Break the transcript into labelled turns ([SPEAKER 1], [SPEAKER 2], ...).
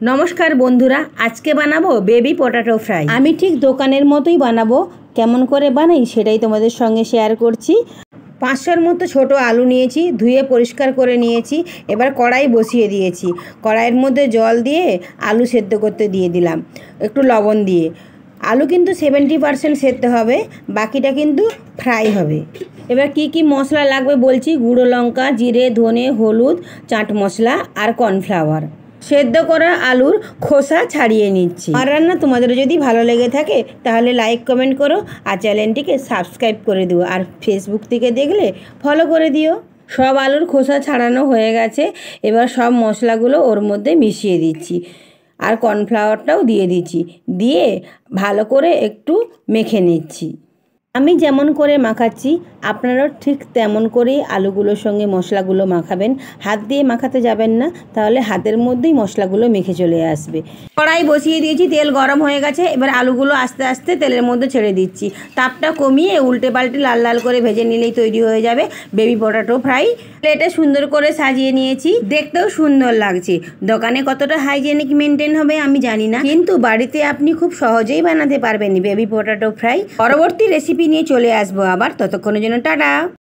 [SPEAKER 1] নমস্কার বন্ধুরা, আজকে বানাবো বেবি পটাটো ফ্রাই। আমি ঠিক দোকানের মতোই বানাবো। কেমন করে বানাই সেটাই তোমাদের সঙ্গে শেয়ার করছি। 500-র মতো ছোট আলু নিয়েছি, ধুয়ে পরিষ্কার করে নিয়েছি। এবার কড়াই বসিয়ে দিয়েছি। কড়াইয়ের মধ্যে জল দিয়ে আলু সেদ্ধ করতে দিয়ে দিলাম একটু লবণ দিয়ে। আলু কিন্তু 70% সেদ্ধ হবে, বাকিটা কিন্তু ফ্রাই হবে। এবার কি কি মশলা লাগবে বলছি। গুঁড়ো লঙ্কা, জিরে, ধনে, হলুদ, চাট মশলা আর কর্নফ্লাওয়ার। সেদ্ধ করা আলুর খোসা ছাড়িয়ে নিচ্ছি। আর রান্না তোমাদের যদি ভালো লেগে থাকে তাহলে লাইক কমেন্ট করো আর চ্যানেলটিকে সাবস্ক্রাইব করে দিও। আর ফেসবুক থেকে দেখলে ফলো করে দিও। সব আলুর খোসা ছাড়ানো হয়ে গেছে। এবার সব মশলাগুলো ওর মধ্যে মিশিয়ে দিচ্ছি আর কর্নফ্লাওয়ারটাও দিয়ে দিচ্ছি। দিয়ে ভালো করে একটু মেখে নিচ্ছি। আমি যেমন করে মাখাচ্ছি আপনারাও ঠিক তেমন করেই আলুগুলোর সঙ্গে মশলাগুলো মাখাবেন। হাত দিয়ে মাখাতে যাবেন না, তাহলে হাতের মধ্যেই মশলাগুলো মেখে চলে আসবে। কড়াই বসিয়ে দিয়েছি, তেল গরম হয়ে গেছে। এবার আলুগুলো আস্তে আস্তে তেলের মধ্যে ছেড়ে দিচ্ছি। তাপটা কমিয়ে উল্টে পাল্টে লাল লাল করে ভেজে নিলেই তৈরি হয়ে যাবে বেবি পটাটো ফ্রাই। প্লেটে সুন্দর করে সাজিয়ে নিয়েছি, দেখতেও সুন্দর লাগছে। দোকানে কতটা হাইজেনিক মেনটেন হবে আমি জানি না, কিন্তু বাড়িতে আপনি খুব সহজেই বানাতে পারবেন বেবি পটাটো ফ্রাই। পরবর্তী রেসিপি নিয়ে চলে আসবো আবার, ততক্ষণের জন্য টাটা।